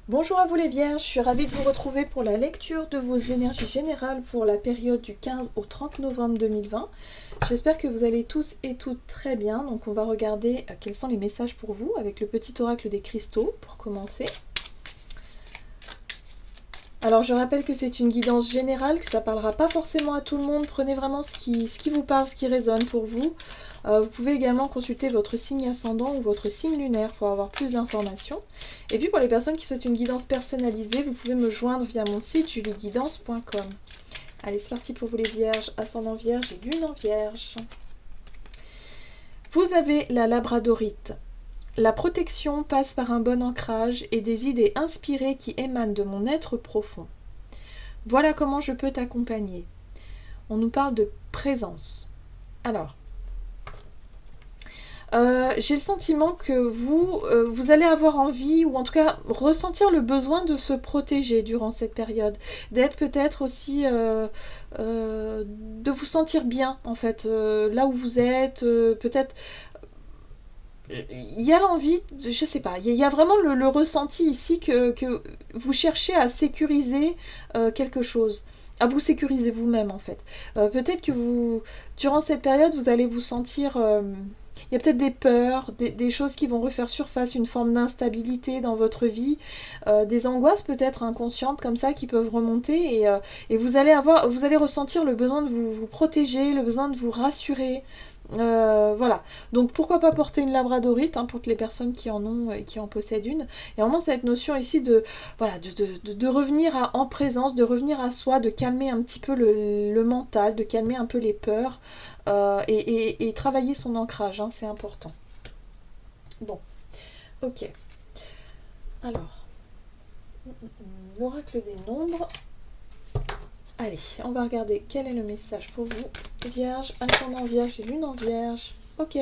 Bonjour à vous les Vierges, je suis ravie de vous retrouver pour la lecture de vos énergies générales pour la période du 15 au 30 novembre 2020. J'espère que vous allez tous et toutes très bien. Donc on va regarder quels sont les messages pour vous avec le petit oracle des cristaux pour commencer. Alors je rappelle que c'est une guidance générale, que ça ne parlera pas forcément à tout le monde. Prenez vraiment ce qui vous parle, ce qui résonne pour vous. Vous pouvez également consulter votre signe ascendant ou votre signe lunaire pour avoir plus d'informations. Et puis pour les personnes qui souhaitent une guidance personnalisée, vous pouvez me joindre via mon site julieguidance.com. Allez, c'est parti pour vous les Vierges, ascendant Vierge et lune en Vierge. Vous avez la labradorite. La protection passe par un bon ancrage et des idées inspirées qui émanent de mon être profond. Voilà comment je peux t'accompagner. On nous parle de présence. Alors, j'ai le sentiment que vous allez avoir envie, ou en tout cas ressentir le besoin de se protéger durant cette période, d'être peut-être aussi, de vous sentir bien en fait, là où vous êtes, peut-être il y a l'envie, je sais pas, il y a vraiment le ressenti ici que vous cherchez à sécuriser quelque chose, à vous sécuriser vous-même en fait. Peut-être que durant cette période, vous allez vous sentir... il y a peut-être des peurs, des choses qui vont refaire surface, une forme d'instabilité dans votre vie, des angoisses peut-être inconscientes comme ça qui peuvent remonter et vous allez ressentir le besoin de vous protéger, le besoin de vous rassurer. Voilà, donc pourquoi pas porter une labradorite pour les personnes qui en ont et qui en possèdent une. Et vraiment cette notion ici de, voilà, de revenir en présence, de revenir à soi, de calmer un petit peu le mental, de calmer un peu les peurs et travailler son ancrage, c'est important. Bon, ok. Alors, l'oracle des nombres. Allez, on va regarder quel est le message pour vous. Vierge, ascendant Vierge et lune en Vierge. Ok.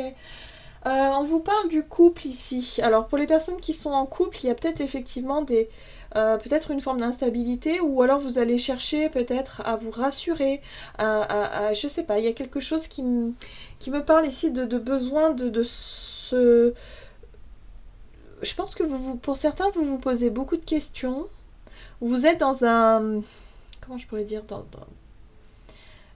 On vous parle du couple ici. Alors pour les personnes qui sont en couple, il y a peut-être effectivement peut-être une forme d'instabilité, ou alors vous allez chercher peut-être à vous rassurer, je sais pas, il y a quelque chose qui me parle ici de besoin de ce... Je pense que pour certains, vous vous posez beaucoup de questions. Vous êtes dans un... Comment je pourrais dire,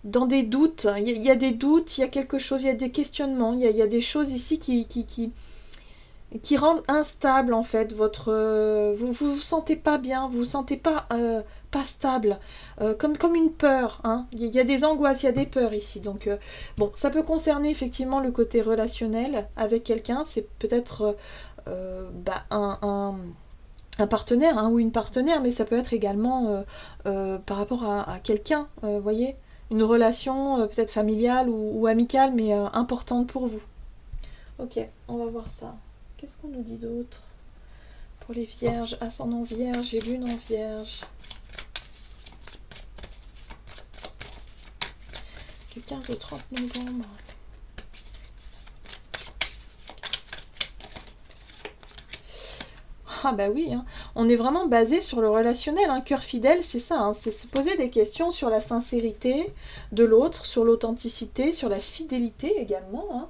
dans des doutes. Il y a des doutes, il y a quelque chose, il y a des questionnements, il y a des choses ici qui rendent instable en fait votre... vous sentez pas bien, vous vous sentez pas stable, comme une peur. Il y a des angoisses, il y a des peurs ici. Donc bon, ça peut concerner effectivement le côté relationnel avec quelqu'un. C'est peut-être un partenaire ou une partenaire, mais ça peut être également par rapport à quelqu'un, voyez, une relation peut-être familiale ou amicale, mais importante pour vous. Ok, on va voir ça. Qu'est-ce qu'on nous dit d'autre pour les Vierges, ascendant Vierge et lune en Vierge, du 15 au 30 novembre. Ah bah oui, on est vraiment basé sur le relationnel. Cœur fidèle, c'est ça, c'est se poser des questions sur la sincérité de l'autre, sur l'authenticité, sur la fidélité également.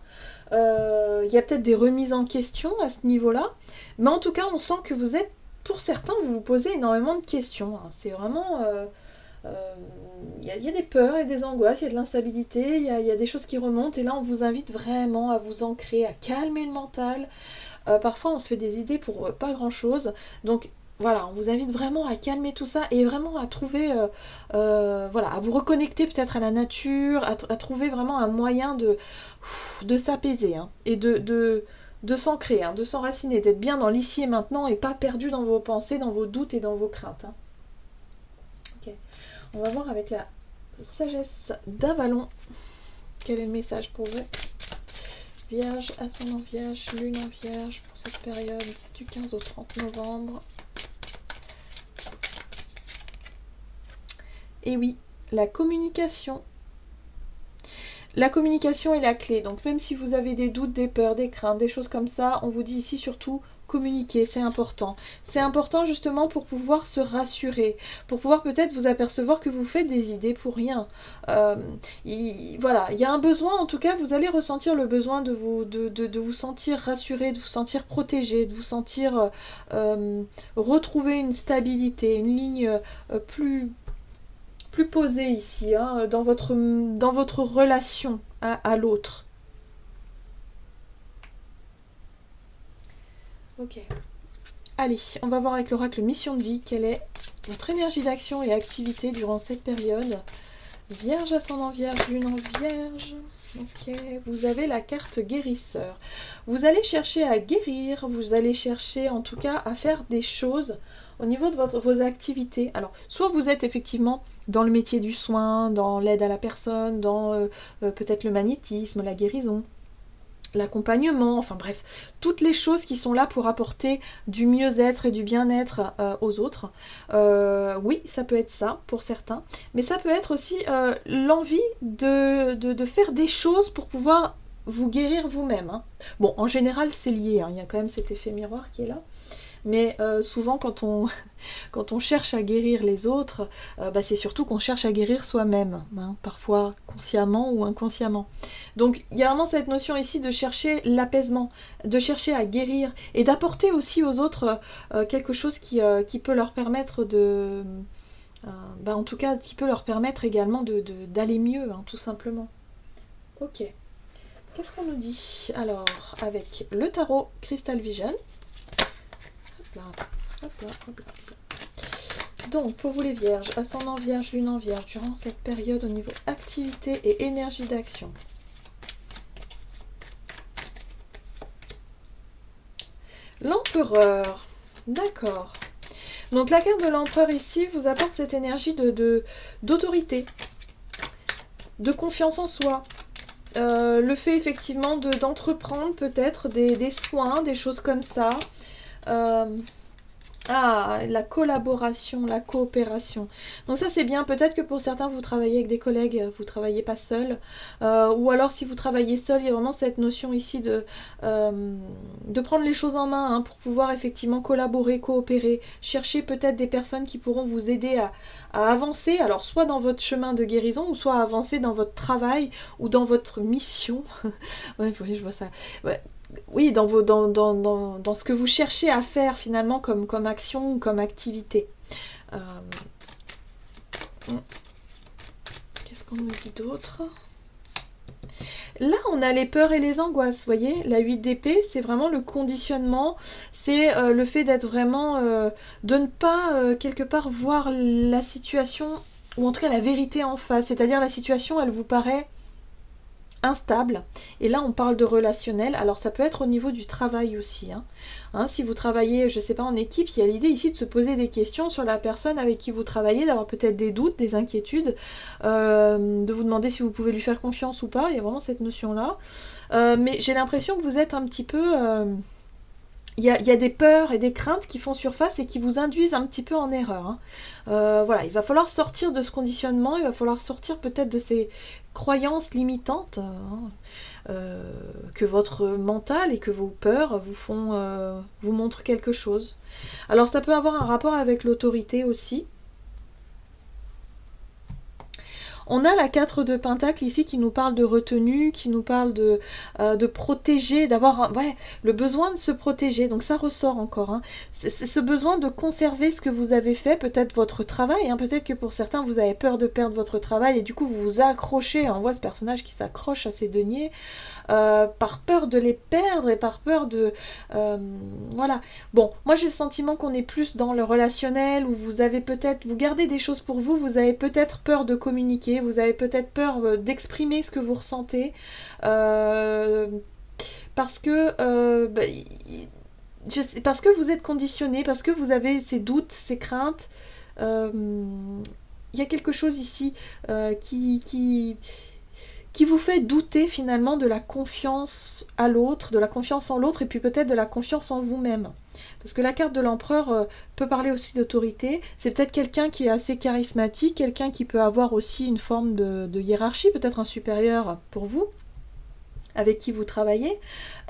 Il y a peut-être des remises en question à ce niveau-là, mais en tout cas, on sent que vous êtes, pour certains, vous vous posez énormément de questions. C'est vraiment... il y a des peurs et des angoisses, il y a de l'instabilité, il y a des choses qui remontent, et là, on vous invite vraiment à vous ancrer, à calmer le mental. Parfois on se fait des idées pour pas grand chose, donc voilà, on vous invite vraiment à calmer tout ça et vraiment à trouver, voilà, à vous reconnecter peut-être à la nature, à trouver vraiment un moyen de s'apaiser et de s'ancrer, de s'enraciner, d'être bien dans l'ici et maintenant et pas perdu dans vos pensées, dans vos doutes et dans vos craintes. Ok, on va voir avec la sagesse d'Avalon quel est le message pour vous. Vierge, ascendant Vierge, lune en Vierge pour cette période du 15 au 30 novembre. Et oui, la communication. La communication est la clé. Donc même si vous avez des doutes, des peurs, des craintes, des choses comme ça, on vous dit ici surtout communiquer, c'est important. C'est important justement pour pouvoir se rassurer, pour pouvoir peut-être vous apercevoir que vous faites des idées pour rien. Voilà, il y a un besoin, en tout cas, vous allez ressentir le besoin de vous sentir rassuré, de vous sentir protégé, de vous sentir retrouver une stabilité, une ligne plus posée ici, hein, dans votre relation à l'autre. Ok. Allez, on va voir avec l'oracle mission de vie quelle est votre énergie d'action et activité durant cette période. Vierge, ascendant Vierge, lune en Vierge. Ok, vous avez la carte guérisseur. Vous allez chercher à guérir, vous allez chercher en tout cas à faire des choses au niveau de vos activités. Alors, soit vous êtes effectivement dans le métier du soin, dans l'aide à la personne, dans peut-être le magnétisme, la guérison, l'accompagnement, enfin bref, toutes les choses qui sont là pour apporter du mieux-être et du bien-être aux autres. Oui, ça peut être ça pour certains, mais ça peut être aussi l'envie de faire des choses pour pouvoir vous guérir vous-même. Hein. Bon, en général, c'est lié, hein. Il y a quand même cet effet miroir qui est là. Mais souvent, quand on cherche à guérir les autres, c'est surtout qu'on cherche à guérir soi-même, hein, parfois consciemment ou inconsciemment. Donc, il y a vraiment cette notion ici de chercher l'apaisement, de chercher à guérir et d'apporter aussi aux autres quelque chose qui peut leur permettre en tout cas, qui peut leur permettre également d'aller mieux, hein, tout simplement. Ok. Qu'est-ce qu'on nous dit? Alors, avec le tarot Crystal Vision. Hop là. Donc, pour vous les vierges, ascendant vierge, lune en vierge, durant cette période au niveau activité et énergie d'action. L'empereur, d'accord. Donc, la carte de l'empereur ici vous apporte cette énergie d'autorité, de confiance en soi. Le fait effectivement d'entreprendre peut-être des soins, des choses comme ça. La collaboration, la coopération. Donc ça c'est bien, peut-être que pour certains vous travaillez avec des collègues, vous ne travaillez pas seul. Ou alors si vous travaillez seul, il y a vraiment cette notion ici de prendre les choses en main, hein, pour pouvoir effectivement collaborer, coopérer, chercher peut-être des personnes qui pourront vous aider à avancer, alors soit dans votre chemin de guérison, ou soit à avancer dans votre travail, ou dans votre mission. Ouais, je vois ça. Ouais. Oui, dans ce que vous cherchez à faire finalement comme action ou comme activité. Qu'est-ce qu'on nous dit d'autre? Là, on a les peurs et les angoisses, vous voyez. La 8 d'épée, c'est vraiment le conditionnement, c'est le fait d'être vraiment, de ne pas quelque part voir la situation, ou en tout cas la vérité en face, c'est-à-dire la situation, elle vous paraît instable, et là on parle de relationnel, alors ça peut être au niveau du travail aussi, hein, si vous travaillez, je sais pas, en équipe, il y a l'idée ici de se poser des questions sur la personne avec qui vous travaillez, d'avoir peut-être des doutes, des inquiétudes, de vous demander si vous pouvez lui faire confiance ou pas, il y a vraiment cette notion là, mais j'ai l'impression que vous êtes un petit peu... Il y a des peurs et des craintes qui font surface et qui vous induisent un petit peu en erreur. Hein. Voilà, il va falloir sortir de ce conditionnement, il va falloir sortir peut-être de ces croyances limitantes que votre mental et que vos peurs vous montrent quelque chose. Alors ça peut avoir un rapport avec l'autorité aussi. On a la 4 de Pentacle ici qui nous parle de retenue, qui nous parle de protéger, d'avoir le besoin de se protéger. Donc ça ressort encore. Hein. C'est ce besoin de conserver ce que vous avez fait, peut-être votre travail. Hein. Peut-être que pour certains, vous avez peur de perdre votre travail et du coup, vous vous accrochez. On voit ce personnage qui s'accroche à ses deniers par peur de les perdre et par peur de... voilà. Bon, moi j'ai le sentiment qu'on est plus dans le relationnel où vous avez peut-être... Vous gardez des choses pour vous, vous avez peut-être peur de communiquer, vous avez peut-être peur d'exprimer ce que vous ressentez parce que parce que vous êtes conditionné, parce que vous avez ces doutes, ces craintes. Il y a quelque chose ici qui vous fait douter finalement de la confiance à l'autre, de la confiance en l'autre et puis peut-être de la confiance en vous-même. Parce que la carte de l'empereur peut parler aussi d'autorité. C'est peut-être quelqu'un qui est assez charismatique, quelqu'un qui peut avoir aussi une forme de hiérarchie, peut-être un supérieur pour vous. avec qui vous travaillez.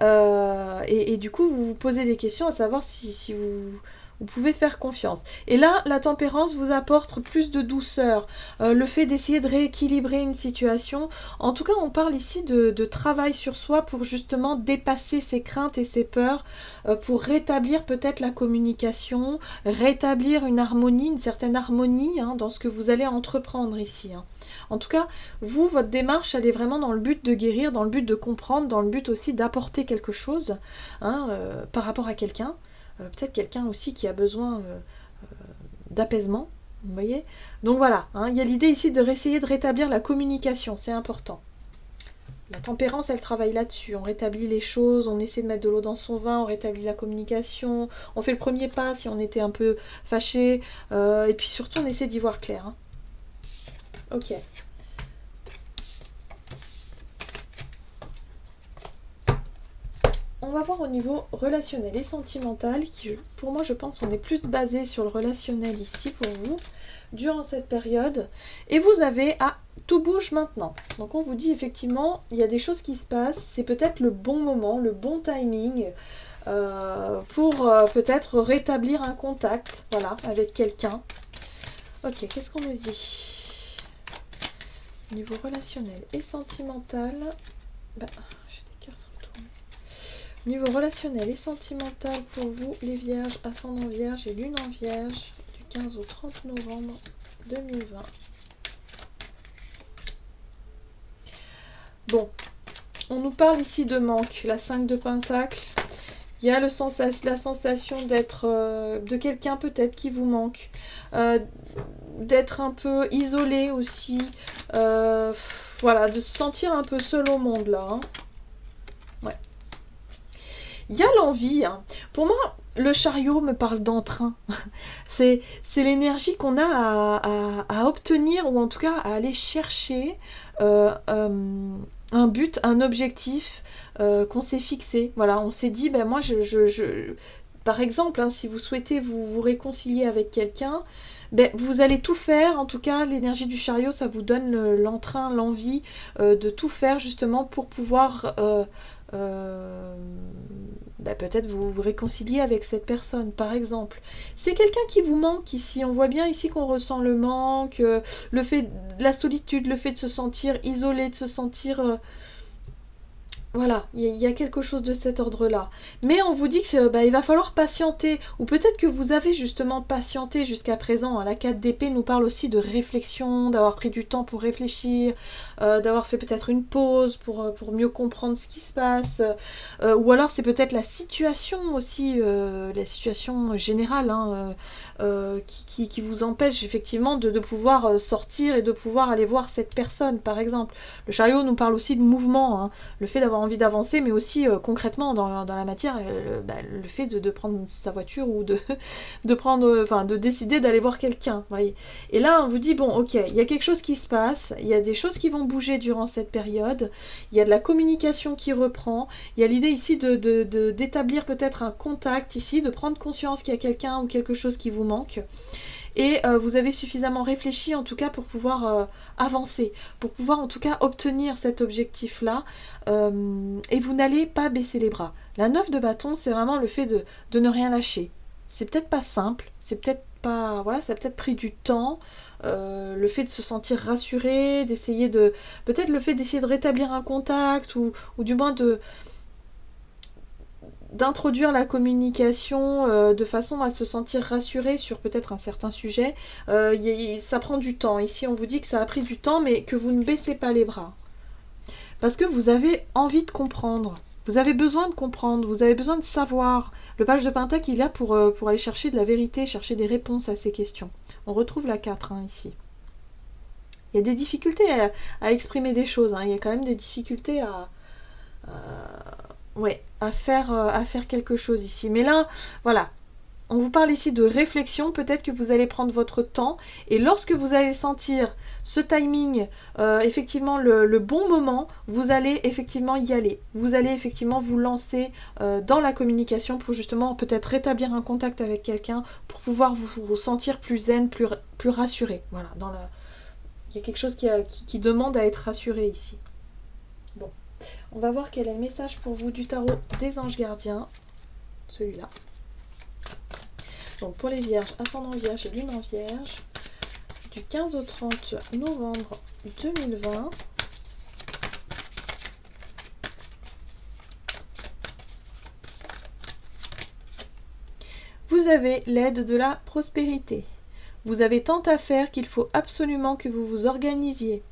Et du coup, vous vous posez des questions à savoir si vous pouvez faire confiance. Et là, la tempérance vous apporte plus de douceur, le fait d'essayer de rééquilibrer une situation. En tout cas, on parle ici de travail sur soi pour justement dépasser ses craintes et ses peurs, pour rétablir peut-être la communication, rétablir une harmonie, une certaine harmonie dans ce que vous allez entreprendre ici. En tout cas, vous, votre démarche, elle est vraiment dans le but de guérir, dans le but de comprendre, dans le but aussi d'apporter quelque chose par rapport à quelqu'un. Peut-être quelqu'un aussi qui a besoin d'apaisement, vous voyez. Donc voilà, il y a l'idée ici de réessayer de rétablir la communication, c'est important. La tempérance, elle travaille là-dessus. On rétablit les choses, on essaie de mettre de l'eau dans son vin, on rétablit la communication, on fait le premier pas si on était un peu fâché, et puis surtout on essaie d'y voir clair. Ok. On va voir au niveau relationnel et sentimental, qui pour moi je pense qu'on est plus basé sur le relationnel ici pour vous, durant cette période. Et vous avez, tout bouge maintenant. Donc on vous dit effectivement, il y a des choses qui se passent, c'est peut-être le bon moment, le bon timing, pour peut-être rétablir un contact, voilà, avec quelqu'un. Ok, qu'est-ce qu'on me dit? Niveau relationnel et sentimental, j'ai des cartes retournées. Niveau relationnel et sentimental pour vous, les vierges, ascendant vierge et lune en vierge, du 15 au 30 novembre 2020. Bon, on nous parle ici de manque, la 5 de Pentacle. Il y a la sensation d'être, de quelqu'un peut-être qui vous manque, d'être un peu isolé aussi, voilà, de se sentir un peu seul au monde là. Ouais. Il y a l'envie. Pour moi, le chariot me parle d'entrain. C'est l'énergie qu'on a à obtenir, ou en tout cas à aller chercher un but, un objectif qu'on s'est fixé. Voilà, on s'est dit, moi, par exemple, si vous souhaitez vous réconcilier avec quelqu'un, vous allez tout faire. En tout cas, l'énergie du chariot, ça vous donne l'entrain, l'envie de tout faire justement pour pouvoir peut-être vous réconcilier avec cette personne, par exemple. C'est quelqu'un qui vous manque ici. On voit bien ici qu'on ressent le manque, le fait de la solitude, le fait de se sentir isolé, de se sentir... Voilà, il y a quelque chose de cet ordre-là. Mais on vous dit que il va falloir patienter. Ou peut-être que vous avez justement patienté jusqu'à présent. La 4 d'épée nous parle aussi de réflexion, d'avoir pris du temps pour réfléchir, d'avoir fait peut-être une pause pour mieux comprendre ce qui se passe. Ou alors c'est peut-être la situation aussi, la situation générale, qui vous empêche effectivement de pouvoir sortir et de pouvoir aller voir cette personne, par exemple. Le chariot nous parle aussi de mouvement, le fait d'avoir envie d'avancer, mais aussi concrètement dans la matière, le fait de prendre sa voiture ou de décider d'aller voir quelqu'un. Voyez. Et là, on vous dit, bon, ok, il y a quelque chose qui se passe, il y a des choses qui vont bouger durant cette période, il y a de la communication qui reprend, il y a l'idée ici d'établir peut-être un contact ici, de prendre conscience qu'il y a quelqu'un ou quelque chose qui vous manque. Et vous avez suffisamment réfléchi en tout cas pour pouvoir avancer, pour pouvoir en tout cas obtenir cet objectif-là, et vous n'allez pas baisser les bras. La 9 de bâton, c'est vraiment le fait de ne rien lâcher. C'est peut-être pas simple, c'est peut-être pas... Voilà, ça a peut-être pris du temps, le fait de se sentir rassuré, d'essayer de... Peut-être le fait d'essayer de rétablir un contact, ou du moins d'introduire la communication de façon à se sentir rassuré sur peut-être un certain sujet. Ça prend du temps. Ici, on vous dit que ça a pris du temps, mais que vous ne baissez pas les bras. Parce que vous avez envie de comprendre. Vous avez besoin de comprendre, vous avez besoin de savoir. Le page de Pentacle, il est là pour aller chercher de la vérité, chercher des réponses à ces questions. On retrouve la 4 ici. Il y a des difficultés à exprimer des choses. Il y a quand même des difficultés à faire quelque chose ici. Mais là, voilà, on vous parle ici de réflexion. Peut-être que vous allez prendre votre temps, et lorsque vous allez sentir ce timing, effectivement le bon moment, vous allez effectivement y aller. Vous allez effectivement vous lancer dans la communication pour justement peut-être rétablir un contact avec quelqu'un, pour pouvoir vous sentir plus zen, plus rassuré. Voilà, il y a quelque chose qui demande à être rassuré ici. Bon. On va voir quel est le message pour vous du tarot des anges gardiens. Celui-là. Donc pour les vierges, ascendant vierge et lune en vierge, du 15 au 30 novembre 2020. Vous avez l'aide de la prospérité. Vous avez tant à faire qu'il faut absolument que vous vous organisiez.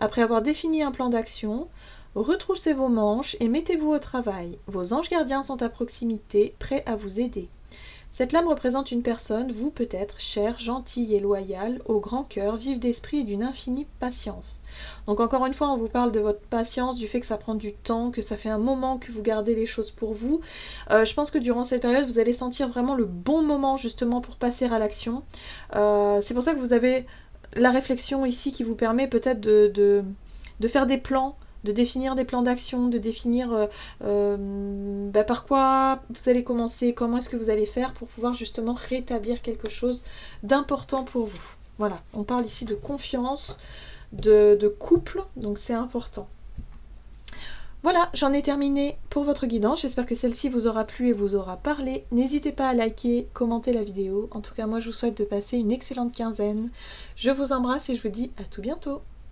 Après avoir défini un plan d'action, retroussez vos manches et mettez-vous au travail. Vos anges gardiens sont à proximité, prêts à vous aider. Cette lame représente une personne, vous peut-être, chère, gentille et loyale, au grand cœur, vive d'esprit et d'une infinie patience. Donc encore une fois, on vous parle de votre patience, du fait que ça prend du temps, que ça fait un moment que vous gardez les choses pour vous. Je pense que durant cette période, vous allez sentir vraiment le bon moment justement pour passer à l'action. C'est pour ça que vous avez la réflexion ici qui vous permet peut-être de faire des plans, de définir des plans d'action, de définir par quoi vous allez commencer, comment est-ce que vous allez faire pour pouvoir justement rétablir quelque chose d'important pour vous. Voilà, on parle ici de confiance, de couple, donc c'est important. Voilà, j'en ai terminé pour votre guidance. J'espère que celle-ci vous aura plu et vous aura parlé. N'hésitez pas à liker, commenter la vidéo. En tout cas, moi, je vous souhaite de passer une excellente quinzaine. Je vous embrasse et je vous dis à tout bientôt.